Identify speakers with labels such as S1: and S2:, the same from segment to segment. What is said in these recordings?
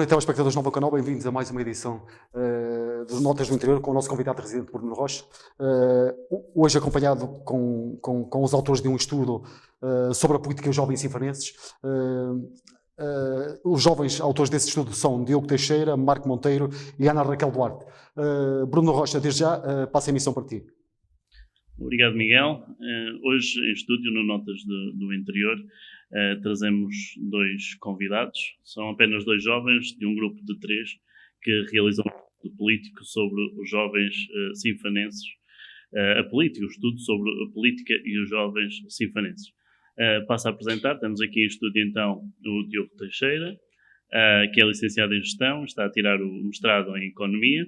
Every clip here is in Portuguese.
S1: noite, telespectadores de Nova Canal, bem-vindos a mais uma edição de Notas do Interior com o nosso convidado residente Bruno Rocha. Hoje acompanhado com os autores de um estudo sobre a política dos jovens sinfanenses. Os jovens autores desse estudo são Diogo Teixeira, Marco Monteiro e Ana Raquel Duarte. Bruno Rocha, desde já, passa a emissão para ti.
S2: Obrigado, Miguel. Hoje em estúdio, no Notas do Interior, trazemos dois convidados. São apenas dois jovens de um grupo de 3 que realizam um estudo político sobre os jovens sinfanenses. O estudo sobre a política e os jovens sinfanenses. Passo a apresentar. Temos aqui em estúdio, então, o Diogo Teixeira, que é licenciado em Gestão, está a tirar o mestrado em Economia.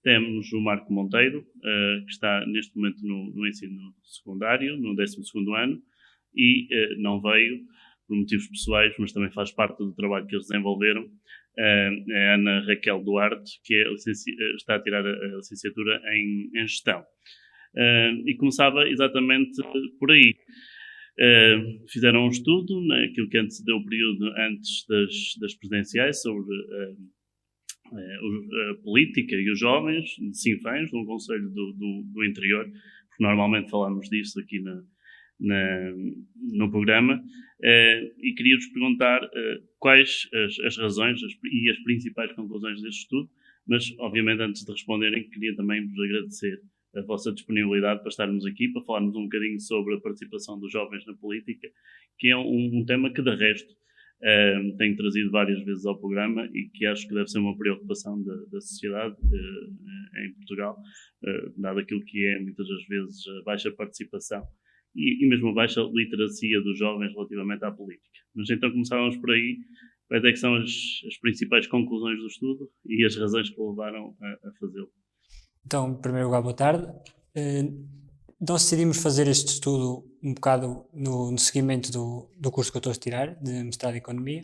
S2: Temos o Marco Monteiro, que está neste momento no ensino secundário, no 12º ano, e não veio por motivos pessoais, mas também faz parte do trabalho que eles desenvolveram, a Ana Raquel Duarte, que está a tirar a licenciatura em Gestão. E começava exatamente por aí. Fizeram um estudo naquilo que antecedeu o período antes das presidenciais sobre a política e os jovens de Sinfãs, no Conselho do Interior, porque normalmente falamos disso aqui no programa, e queria-vos perguntar quais as razões e as principais conclusões deste estudo, mas obviamente antes de responderem queria também vos agradecer a vossa disponibilidade para estarmos aqui, para falarmos um bocadinho sobre a participação dos jovens na política, que é um tema que de resto tenho trazido várias vezes ao programa e que acho que deve ser uma preocupação da sociedade em Portugal, dado aquilo que é muitas das vezes a baixa participação e mesmo a baixa literacia dos jovens relativamente à política. Mas então começávamos por aí. Quais é que são as principais conclusões do estudo e as razões que o levaram a fazê-lo?
S3: Então, em primeiro lugar, boa tarde. Nós decidimos fazer este estudo um bocado no seguimento do curso que eu estou a tirar, de mestrado em Economia,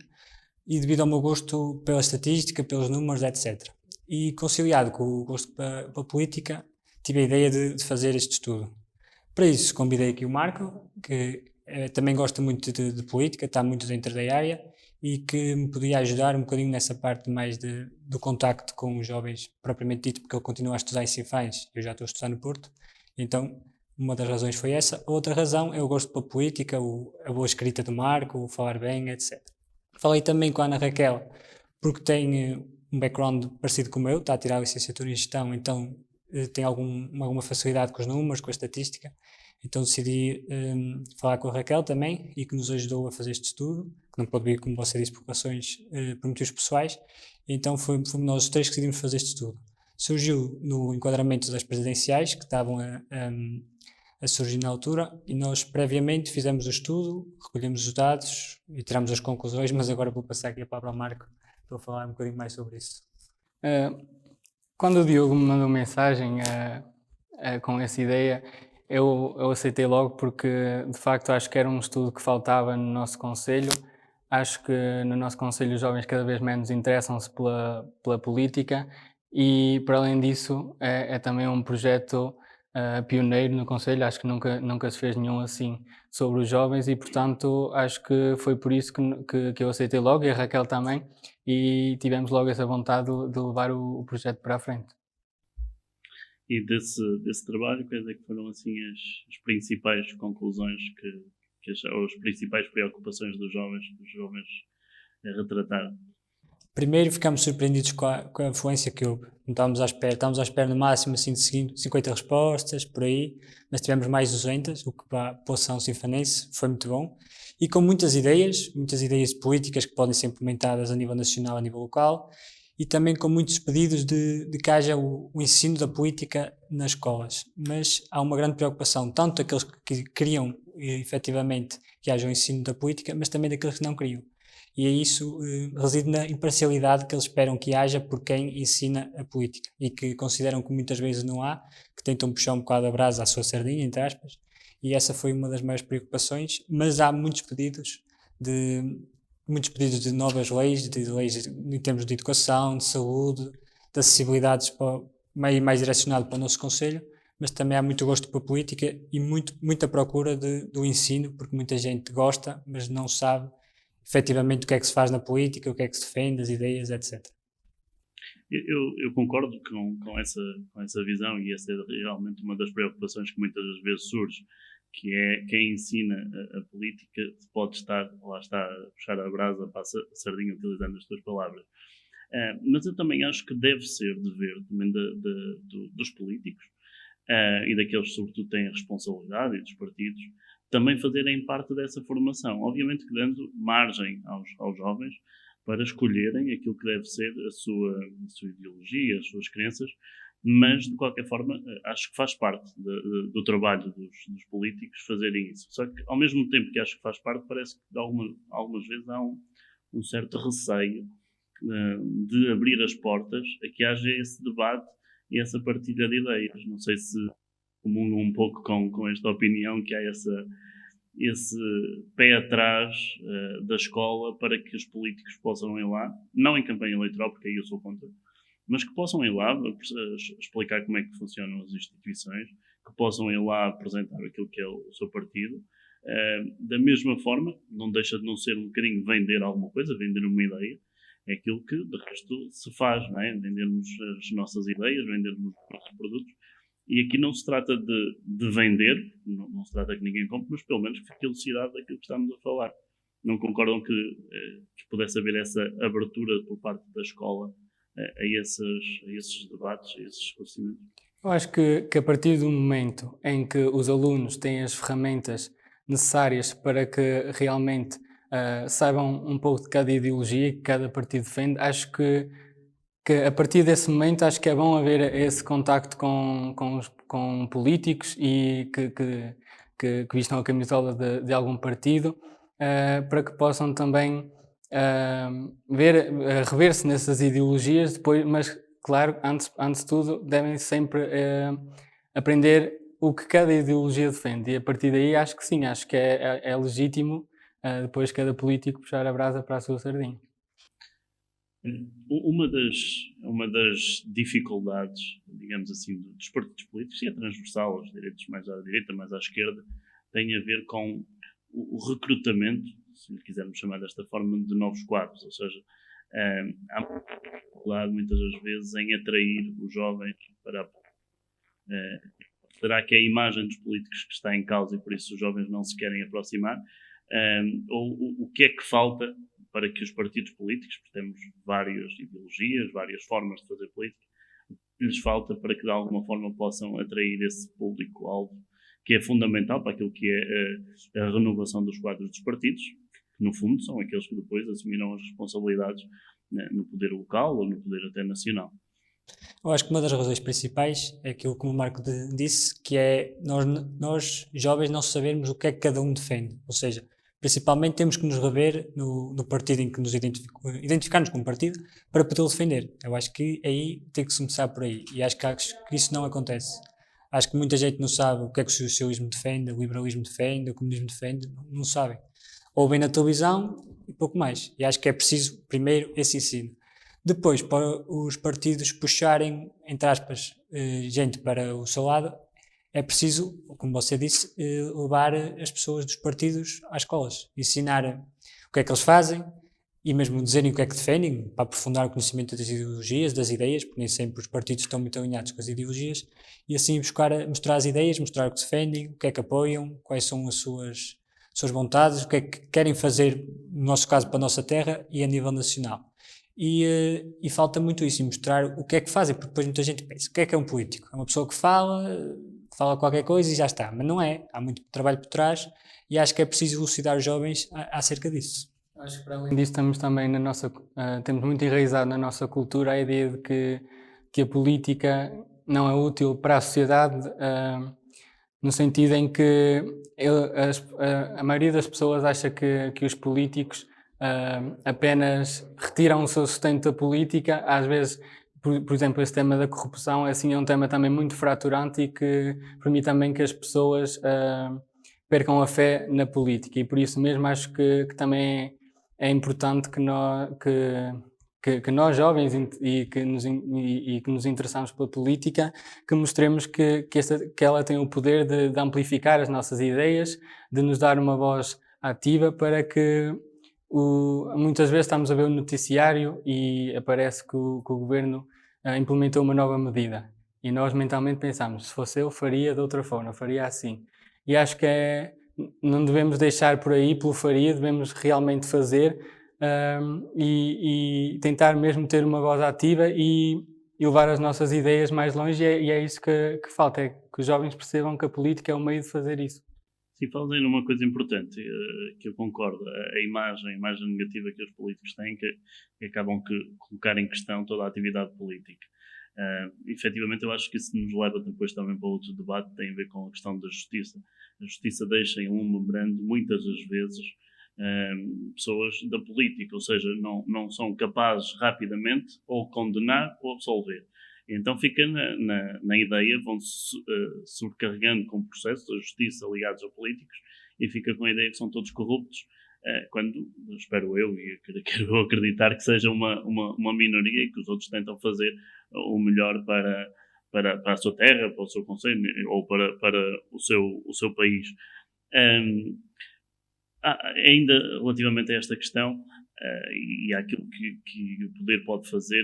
S3: e devido ao meu gosto pela estatística, pelos números, etc. E conciliado com o gosto pela política, tive a ideia de fazer este estudo. Para isso, convidei aqui o Marco, que também gosta muito de política, está muito dentro da área, e que me podia ajudar um bocadinho nessa parte mais do contacto com os jovens, propriamente dito, porque ele continua a estudar em Sinfãs, eu já estou a estudar no Porto, então uma das razões foi essa. A outra razão é o gosto pela política, a boa escrita do Marco, o falar bem, etc. Falei também com a Ana Raquel, porque tem um background parecido com o meu, está a tirar a licenciatura em Gestão, então tem alguma facilidade com os números, com a estatística. Então decidi falar com a Raquel também, e que nos ajudou a fazer este estudo, que não pode vir, como você disse, por razões, por motivos pessoais. Então fomos nós os 3 que decidimos fazer este estudo. Surgiu no enquadramento das presidenciais, que estavam a surgir na altura, e nós previamente fizemos o estudo, recolhemos os dados e tiramos as conclusões, mas agora vou passar aqui a palavra ao Marco para falar um bocadinho mais sobre isso.
S4: Quando o Diogo me mandou mensagem com essa ideia, eu aceitei logo, porque de facto acho que era um estudo que faltava no nosso concelho. Acho que no nosso concelho os jovens cada vez menos interessam-se pela política, e para além disso é também um projeto pioneiro no concelho. Acho que nunca se fez nenhum assim sobre os jovens, e portanto acho que foi por isso que eu aceitei logo, e a Raquel também, e tivemos logo essa vontade de levar o projeto para a frente.
S2: E desse trabalho, quais é que foram assim as principais conclusões ou as principais preocupações dos jovens retrataram?
S3: Primeiro, ficámos surpreendidos com a afluência que houve. Não estávamos à espera. Estávamos à espera no máximo assim, de 50 respostas, por aí, mas tivemos mais 200, o que para a população sinfanense foi muito bom. E com muitas ideias políticas que podem ser implementadas a nível nacional, a nível local, e também com muitos pedidos de que haja o ensino da política nas escolas. Mas há uma grande preocupação, tanto daqueles que queriam efetivamente que haja o ensino da política, mas também daqueles que não queriam. E isso reside na imparcialidade que eles esperam que haja por quem ensina a política, e que consideram que muitas vezes não há, que tentam puxar um bocado a brasa à sua sardinha, entre aspas, e essa foi uma das maiores preocupações. Mas há muitos pedidos de novas leis, de leis em termos de educação, de saúde, de acessibilidades mais direcionado para o nosso concelho, mas também há muito gosto pela política e muita procura do ensino, porque muita gente gosta, mas não sabe efetivamente o que é que se faz na política, o que é que se defende, as ideias, etc.
S2: Eu concordo com essa visão, e essa é realmente uma das preocupações que muitas das vezes surge, que é quem ensina a política pode estar, lá está, a puxar a brasa para a sardinha, utilizando as tuas palavras. Mas eu também acho que deve ser dever também dos políticos e daqueles que sobretudo têm a responsabilidade, e dos partidos, também fazerem parte dessa formação. Obviamente que dando margem aos jovens para escolherem aquilo que deve ser a sua ideologia, as suas crenças, mas de qualquer forma acho que faz parte do trabalho dos políticos fazerem isso. Só que ao mesmo tempo que acho que faz parte, parece que algumas vezes há um certo receio de abrir as portas a que haja esse debate e essa partilha de ideias. Não sei se comungo um pouco com esta opinião, que há esse pé atrás da escola para que os políticos possam ir lá, não em campanha eleitoral, porque aí eu sou contra, mas que possam ir lá explicar como é que funcionam as instituições, que possam ir lá apresentar aquilo que é o seu partido. Da mesma forma, não deixa de não ser um bocadinho vender alguma coisa, vender uma ideia. É aquilo que, de resto, se faz, não é? Vendermos as nossas ideias, vendermos os nossos produtos. E aqui não se trata de vender, não se trata que ninguém compre, mas pelo menos que fique elucidado daquilo que estamos a falar. Não concordam que pudesse haver essa abertura por parte da escola a esses debates, a esses esclarecimentos?
S4: Eu acho que a partir do momento em que os alunos têm as ferramentas necessárias para que realmente saibam um pouco de cada ideologia que cada partido defende, acho que a partir desse momento acho que é bom haver esse contacto com políticos e que vistam a camisola de algum partido para que possam também rever-se nessas ideologias depois, mas claro, antes de tudo devem sempre aprender o que cada ideologia defende, e a partir daí acho que sim, acho que é legítimo depois cada político puxar a brasa para a sua sardinha.
S2: Uma das dificuldades, digamos assim, dos partidos políticos, e é transversal aos direitos, mais à direita, mais à esquerda, tem a ver com o recrutamento, se lhe quisermos chamar desta forma, de novos quadros. Ou seja, há dificuldade muitas das vezes em atrair os jovens para será que é a imagem dos políticos que está em causa e por isso os jovens não se querem aproximar? Ou o que é que falta para que os partidos políticos, porque temos várias ideologias, várias formas de fazer política, o que lhes falta para que de alguma forma possam atrair esse público-alvo, que é fundamental para aquilo que é a renovação dos quadros dos partidos, que no fundo são aqueles que depois assumiram as responsabilidades no poder local ou no poder até nacional.
S3: Eu acho que uma das razões principais é aquilo que o Marco disse, que é nós jovens não sabermos o que é que cada um defende. Ou seja, principalmente temos que nos rever no partido em que nos identificarmos como partido para poder defender. Eu acho que aí tem que se começar por aí, e acho que isso não acontece. Acho que muita gente não sabe o que é que o socialismo defende, o liberalismo defende, o comunismo defende, não sabem. Ouvem na televisão e pouco mais. E acho que é preciso, primeiro, esse ensino. Depois, para os partidos puxarem, entre aspas, gente para o seu lado, é preciso, como você disse, levar as pessoas dos partidos às escolas, ensinar o que é que eles fazem e mesmo dizerem o que é que defendem, para aprofundar o conhecimento das ideologias, das ideias, porque nem sempre os partidos estão muito alinhados com as ideologias, e assim mostrar as ideias, mostrar o que defendem, o que é que apoiam, quais são as suas vontades, o que é que querem fazer, no nosso caso, para a nossa terra e a nível nacional. E falta muito isso, e mostrar o que é que fazem, porque depois muita gente pensa, o que é um político? É uma pessoa que fala qualquer coisa e já está, mas não é, há muito trabalho por trás e acho que é preciso elucidar os jovens acerca disso.
S4: Acho que para além disso estamos também temos muito enraizado na nossa cultura a ideia de que a política não é útil para a sociedade, no sentido em que a maioria das pessoas acha que os políticos apenas retiram o seu sustento da política. Às vezes, por exemplo, esse tema da corrupção é um tema também muito fraturante e que permite também que as pessoas percam a fé na política, e por isso mesmo acho que também é importante que nós jovens e que nos interessamos pela política, que mostremos que ela tem o poder de amplificar as nossas ideias, de nos dar uma voz ativa, para que muitas vezes estamos a ver o noticiário e aparece que o governo implementou uma nova medida. E nós mentalmente pensámos, se fosse eu, faria de outra forma, faria assim. E acho que não devemos deixar por aí, pelo faria, devemos realmente fazer e tentar mesmo ter uma voz ativa e levar as nossas ideias mais longe. E é isso que falta, é que os jovens percebam que a política é o meio de fazer isso.
S2: Sim, falas aí numa coisa importante, que eu concordo, a imagem negativa que os políticos têm, que acabam de colocar em questão toda a atividade política. Efetivamente, eu acho que isso nos leva depois também para outro debate, que tem a ver com a questão da justiça. A justiça deixa em um membrando, muitas das vezes, pessoas da política, ou seja, não são capazes rapidamente ou condenar ou absolver. Então fica na ideia, vão-se sobrecarregando com processos da justiça ligados a políticos e fica com a ideia que são todos corruptos, quando, espero eu, e quero acreditar que seja uma minoria e que os outros tentam fazer o melhor para a sua terra, para o seu concelho ou para o seu país. Ainda relativamente a esta questão e àquilo que o poder pode fazer,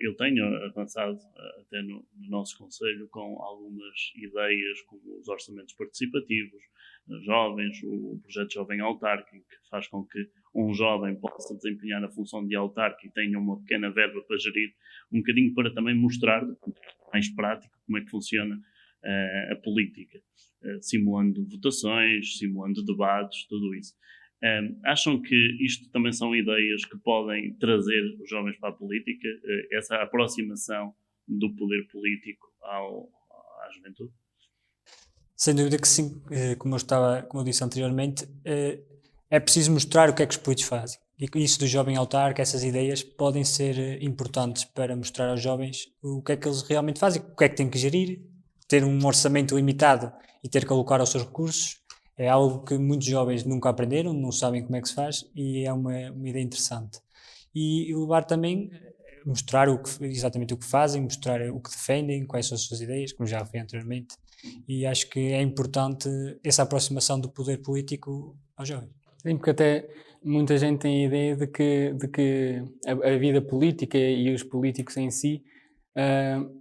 S2: eu tenho avançado até no nosso Conselho com algumas ideias como os orçamentos participativos, jovens, o projeto Jovem Autárquico, que faz com que um jovem possa desempenhar a função de autarca e tenha uma pequena verba para gerir, um bocadinho para também mostrar, mais prático, como é que funciona a política, simulando votações, simulando debates, tudo isso. Acham que isto também são ideias que podem trazer os jovens para a política, essa aproximação do poder político à juventude?
S3: Sem dúvida que sim, como eu disse anteriormente, é preciso mostrar o que é que os políticos fazem. E isso do jovem autarca, essas ideias podem ser importantes para mostrar aos jovens o que é que eles realmente fazem, o que é que têm que gerir, ter um orçamento limitado e ter que alocar aos seus recursos. É algo que muitos jovens nunca aprenderam, não sabem como é que se faz e é uma ideia interessante. E levar também, mostrar exatamente o que fazem, mostrar o que defendem, quais são as suas ideias, como já foi anteriormente. E acho que é importante essa aproximação do poder político aos jovens.
S4: Sim, porque até muita gente tem a ideia de que a vida política e os políticos em si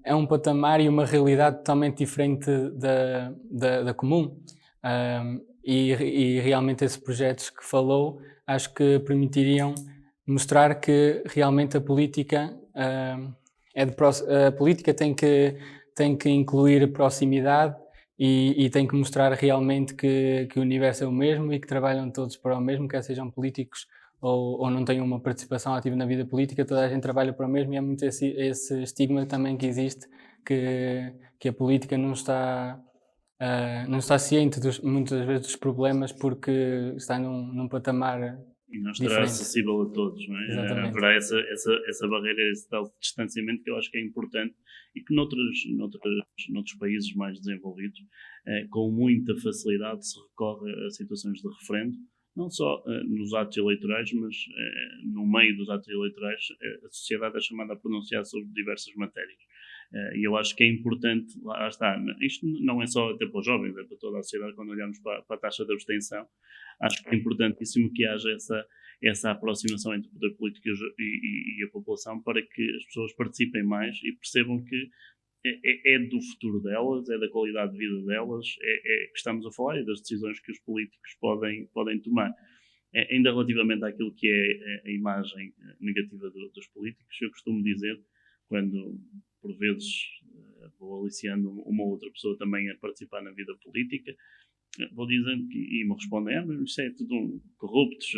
S4: é um patamar e uma realidade totalmente diferente da comum. E realmente esses projetos que falou, acho que permitiriam mostrar que realmente a política a política tem que incluir proximidade e tem que mostrar realmente que o universo é o mesmo e que trabalham todos para o mesmo, quer sejam políticos ou não tenham uma participação ativa na vida política, toda a gente trabalha para o mesmo e é muito esse estigma também que existe, que a política não está ciente muitas vezes dos problemas porque está num patamar
S2: e não estará
S4: diferente.
S2: acessível a todos, não é?
S4: Exatamente.
S2: Haverá essa barreira, esse tal distanciamento que eu acho que é importante e que noutros países mais desenvolvidos, com muita facilidade se recorre a situações de referendo, não só nos atos eleitorais, mas no meio dos atos eleitorais a sociedade é chamada a pronunciar sobre diversas matérias. E eu acho que é importante, lá está, isto não é só até para os jovens, é para toda a sociedade, quando olhamos para a taxa de abstenção, acho que é importantíssimo que haja essa aproximação entre o poder político e a população para que as pessoas participem mais e percebam que é do futuro delas, é da qualidade de vida delas, é que estamos a falar e das decisões que os políticos podem tomar. Ainda relativamente àquilo que é a imagem negativa dos políticos, eu costumo dizer, quando por vezes vou aliciando uma ou outra pessoa também a participar na vida política, vou dizendo e me respondem, mas isso é tudo corruptos.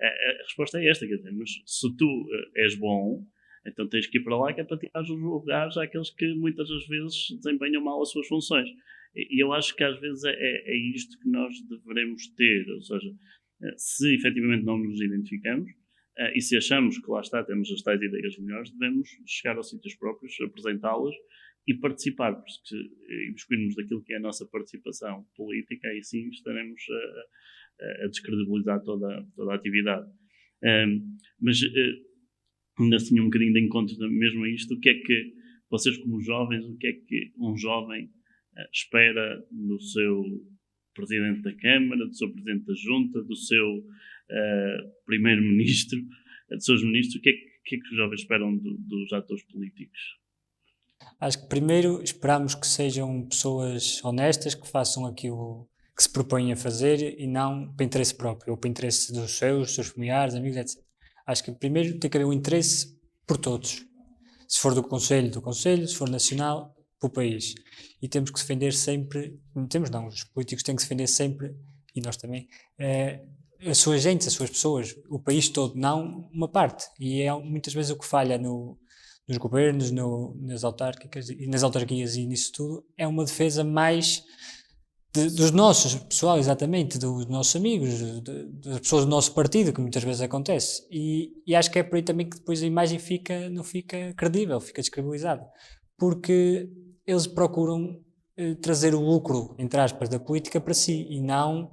S2: A resposta é esta, quer dizer, mas se tu és bom, então tens que ir para lá que é para tirar os lugares àqueles que muitas das vezes desempenham mal as suas funções. E eu acho que às vezes é isto que nós devemos ter, ou seja, se efetivamente não nos identificamos, e se achamos que lá está, temos as tais ideias melhores, devemos chegar aos sítios próprios, apresentá-las e participar, porque se imiscuirmos daquilo que é a nossa participação política, aí sim estaremos a descredibilizar toda a atividade. Mas ainda assim um bocadinho de encontro mesmo a isto, o que é que vocês como jovens, o que é que um jovem espera do seu Presidente da Câmara, do seu Presidente da Junta, do seu Primeiro-Ministro, dos seus ministros, o que que é que os jovens esperam dos atores políticos?
S3: Acho que primeiro esperamos que sejam pessoas honestas, que façam aquilo que se propõem a fazer e não para interesse próprio, ou para interesse dos seus familiares, amigos, etc. Acho que primeiro tem que haver um interesse por todos. Se for do Conselho, se for nacional, para o país. E temos que defender sempre, os políticos têm que defender sempre, e nós também, a sua gente, as suas pessoas, o país todo, não uma parte. E é muitas vezes o que falha nos governos, nas autarquias e nisso tudo, é uma defesa mais dos nossos, pessoal, exatamente, dos nossos amigos, das pessoas do nosso partido, que muitas vezes acontece. E acho que é por aí também que depois a imagem não fica credível, fica descredibilizada. Porque eles procuram trazer o lucro, entre aspas, da política para si e não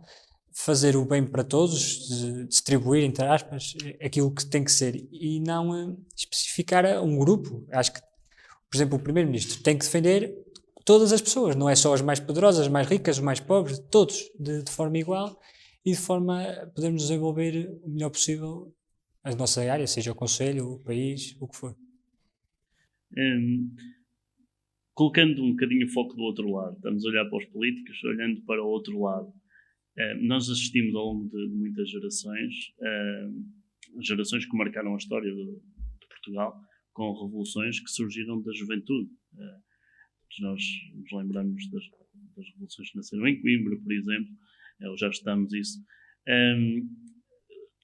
S3: fazer o bem para todos, distribuir, entre aspas, aquilo que tem que ser e não especificar a um grupo. Acho que, por exemplo, o Primeiro-Ministro tem que defender todas as pessoas, não é só as mais poderosas, as mais ricas, os mais pobres, todos, de forma igual e de forma a podermos desenvolver o melhor possível a nossa área, seja o Conselho, o país, o que for.
S2: Colocando um bocadinho o foco do outro lado, estamos a olhar para os políticos, olhando para o outro lado. Nós assistimos ao longo de muitas gerações que marcaram a história de Portugal, com revoluções que surgiram da juventude. Nós nos lembramos das revoluções que nasceram em Coimbra, por exemplo, ou já estamos isso.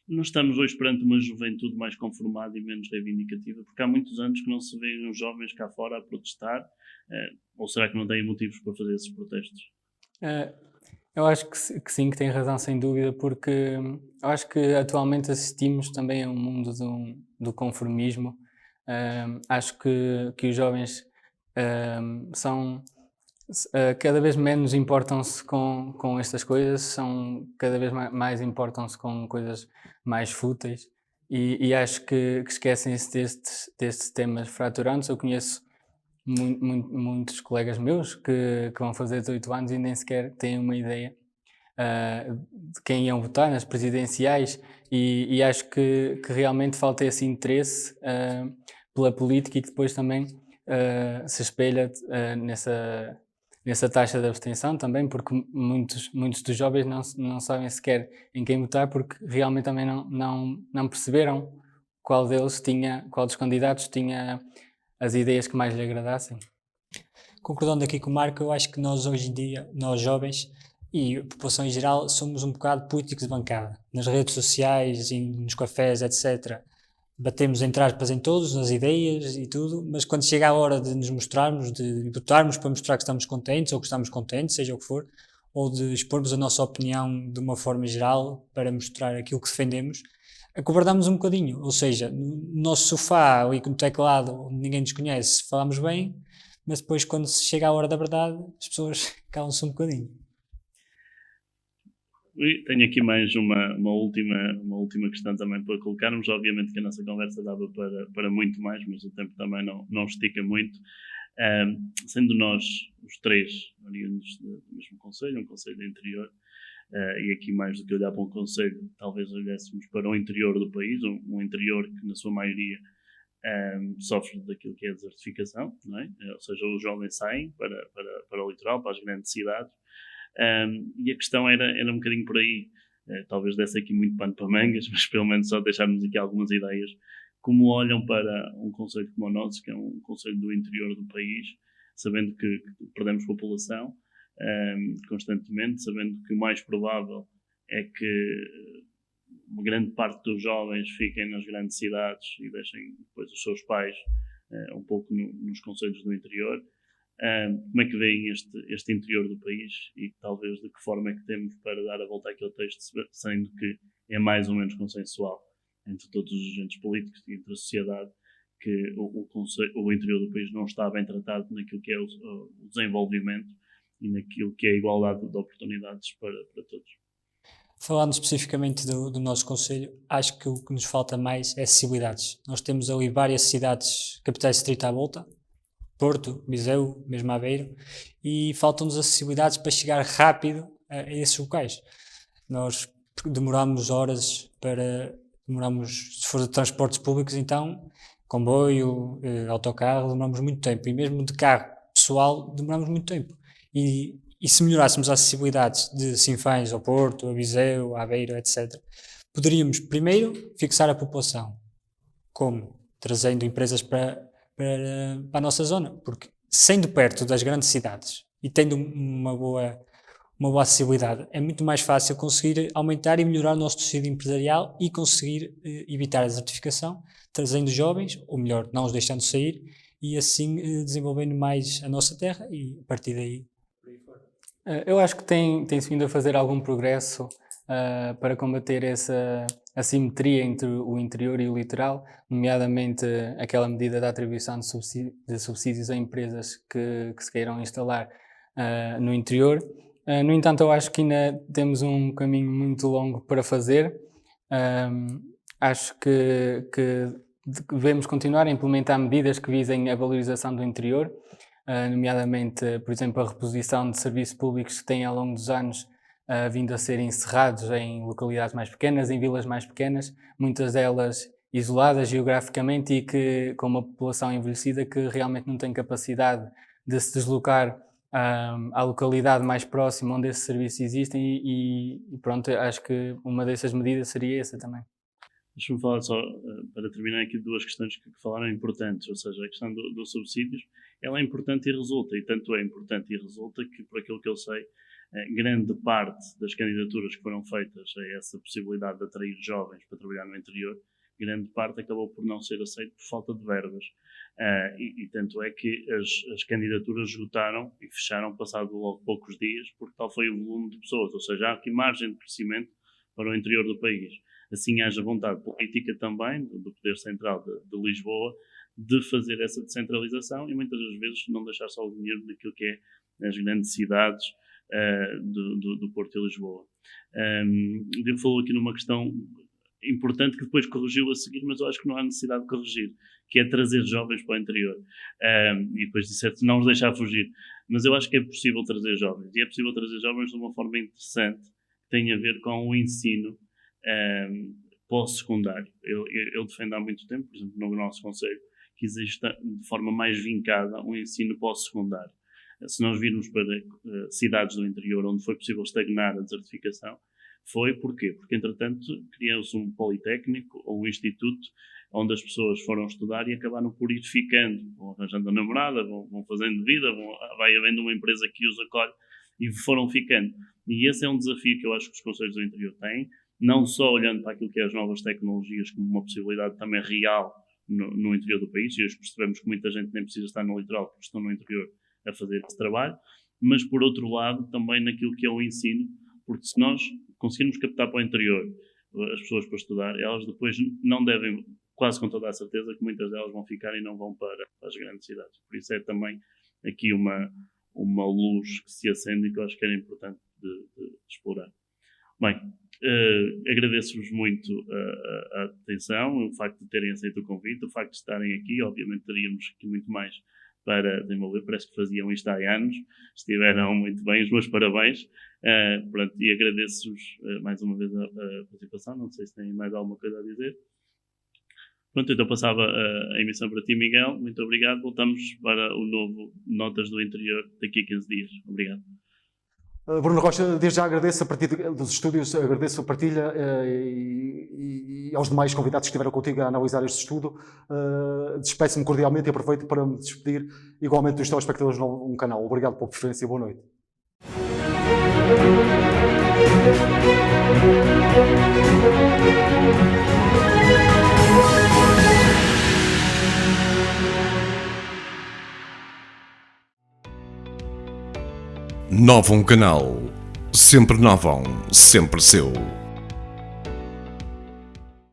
S2: Nós estamos hoje perante uma juventude mais conformada e menos reivindicativa, porque há muitos anos que não se vêem os jovens cá fora a protestar, ou será que não têm motivos para fazer esses protestos?
S4: Eu acho que sim, que tem razão, sem dúvida, porque eu acho que atualmente assistimos também a um mundo do conformismo. Acho que os jovens são cada vez menos importam-se com estas coisas, são cada vez mais importam-se com coisas mais fúteis e acho que esquecem-se destes temas fraturantes. Eu conheço muitos colegas meus que vão fazer 18 anos e nem sequer têm uma ideia de quem iam votar nas presidenciais e acho que realmente falta esse interesse pela política e que depois também se espelha nessa taxa de abstenção também, porque muitos dos jovens não sabem sequer em quem votar porque realmente também não perceberam qual dos candidatos tinha as ideias que mais lhe agradassem.
S3: Concordando aqui com o Marco, eu acho que nós hoje em dia, nós jovens e a população em geral, somos um bocado políticos de bancada. Nas redes sociais, nos cafés, etc. Batemos entre aspas em todos, nas ideias e tudo, mas quando chega a hora de nos mostrarmos, de votarmos para mostrar que estamos contentes ou que estamos contentes, seja o que for, ou de expormos a nossa opinião de uma forma geral para mostrar aquilo que defendemos, acobardamos um bocadinho, ou seja, no nosso sofá ali com o teclado, onde ninguém nos conhece, falamos bem, mas depois quando se chega à hora da verdade, as pessoas calam-se um bocadinho.
S2: Tenho aqui mais uma última questão também para colocarmos. Obviamente que a nossa conversa dava para muito mais, mas o tempo também não estica muito. Sendo nós os três oriundos do mesmo concelho, um concelho do interior, e aqui mais do que olhar para um concelho, talvez olhássemos para o interior do país, um interior que na sua maioria sofre daquilo que é a desertificação, não é? Ou seja, os jovens saem para o litoral, para as grandes cidades, e a questão era um bocadinho por aí. Talvez desse aqui muito pano para mangas, mas pelo menos só deixarmos aqui algumas ideias. Como olham para um concelho como o nosso, que é um concelho do interior do país, sabendo que perdemos população constantemente, sabendo que o mais provável é que uma grande parte dos jovens fiquem nas grandes cidades e deixem depois os seus pais um pouco nos concelhos do interior. Como é que veem este interior do país e talvez de que forma é que temos para dar a volta àquele texto, sendo que é mais ou menos consensual entre todos os agentes políticos e entre a sociedade que o interior do país não está bem tratado naquilo que é o desenvolvimento e naquilo que é a igualdade de oportunidades para todos.
S3: Falando especificamente do nosso concelho, acho que o que nos falta mais é acessibilidades. Nós temos ali várias cidades, capitais de distrito à volta, Porto, Viseu, mesmo Aveiro, e faltam-nos acessibilidades para chegar rápido a esses locais. Nós demoramos horas para Demoramos, se for de transportes públicos, então, comboio, autocarro, demoramos muito tempo. E mesmo de carro pessoal, demoramos muito tempo. E se melhorássemos as acessibilidades de Sinfãs ao Porto, a Viseu, a Aveiro, etc., poderíamos, primeiro, fixar a população. Como? Trazendo empresas para a nossa zona. Porque, sendo perto das grandes cidades e tendo uma boa acessibilidade, é muito mais fácil conseguir aumentar e melhorar o nosso tecido empresarial e conseguir evitar a desertificação, trazendo jovens, ou melhor, não os deixando sair, e assim desenvolvendo mais a nossa terra e a partir daí.
S4: Eu acho que tem-se vindo a fazer algum progresso para combater essa assimetria entre o interior e o litoral, nomeadamente aquela medida da atribuição de subsídios a empresas que se queiram instalar no interior. No entanto, eu acho que ainda temos um caminho muito longo para fazer. Acho que devemos continuar a implementar medidas que visem a valorização do interior, nomeadamente, por exemplo, a reposição de serviços públicos que têm ao longo dos anos vindo a ser encerrados em localidades mais pequenas, em vilas mais pequenas, muitas delas isoladas geograficamente e que, com uma população envelhecida que realmente não tem capacidade de se deslocar à localidade mais próxima onde esses serviços existem e pronto, acho que uma dessas medidas seria essa também.
S2: Deixa-me falar só, para terminar aqui, duas questões que falaram importantes, ou seja, a questão dos subsídios, ela é importante e resulta, e tanto é importante e resulta que, por aquilo que eu sei, grande parte das candidaturas que foram feitas a essa possibilidade de atrair jovens para trabalhar no interior, grande parte acabou por não ser aceito por falta de verbas. E tanto é que as candidaturas esgotaram e fecharam passado logo poucos dias, porque tal foi o volume de pessoas, ou seja, há aqui margem de crescimento para o interior do país. Assim haja vontade política também, do Poder Central de Lisboa, de fazer essa descentralização e muitas das vezes não deixar só o dinheiro daquilo que é as grandes cidades do Porto e Lisboa. O Diogo falou aqui numa questão importante que depois corrigiu a seguir, mas eu acho que não há necessidade de corrigir, que é trazer jovens para o interior. E depois disseste não os deixar fugir. Mas eu acho que é possível trazer jovens. E é possível trazer jovens de uma forma interessante, que tem a ver com o ensino pós-secundário. Eu defendo há muito tempo, por exemplo, no nosso concelho, que exista de forma mais vincada um ensino pós-secundário. Se nós virmos para cidades do interior onde foi possível estagnar a desertificação, porquê? Porque, entretanto, criou-se um politécnico ou um instituto onde as pessoas foram estudar e acabaram por ir ficando, vão arranjando a namorada, vão fazendo vida, vai havendo uma empresa que os acolhe e foram ficando. E esse é um desafio que eu acho que os concelhos do interior têm, não só olhando para aquilo que é as novas tecnologias como uma possibilidade também real no interior do país, e hoje percebemos que muita gente nem precisa estar no litoral porque estão no interior a fazer esse trabalho, mas por outro lado também naquilo que é o ensino, porque se nós conseguirmos captar para o interior as pessoas para estudar, elas depois não devem, quase com toda a certeza, que muitas delas vão ficar e não vão para as grandes cidades. Por isso é também aqui uma luz que se acende e que eu acho que era importante de explorar. Bem, agradeço-vos muito a atenção, o facto de terem aceito o convite, o facto de estarem aqui. Obviamente teríamos aqui muito mais para desenvolver, parece que faziam isto há anos, estiveram muito bem, os meus parabéns. Pronto, e agradeço-vos mais uma vez a participação, não sei se têm mais alguma coisa a dizer. Pronto, então passava a emissão para ti, Miguel, muito obrigado, voltamos para o novo Notas do Interior daqui a 15 dias. Obrigado.
S1: Bruno Rocha, desde já agradeço a partilha dos estúdios, agradeço a partilha e aos demais convidados que estiveram contigo a analisar este estudo. Despeço-me cordialmente e aproveito para me despedir igualmente dos telespectadores no canal. Obrigado pela preferência e boa noite.
S5: Novum Canal. Sempre novum, sempre seu.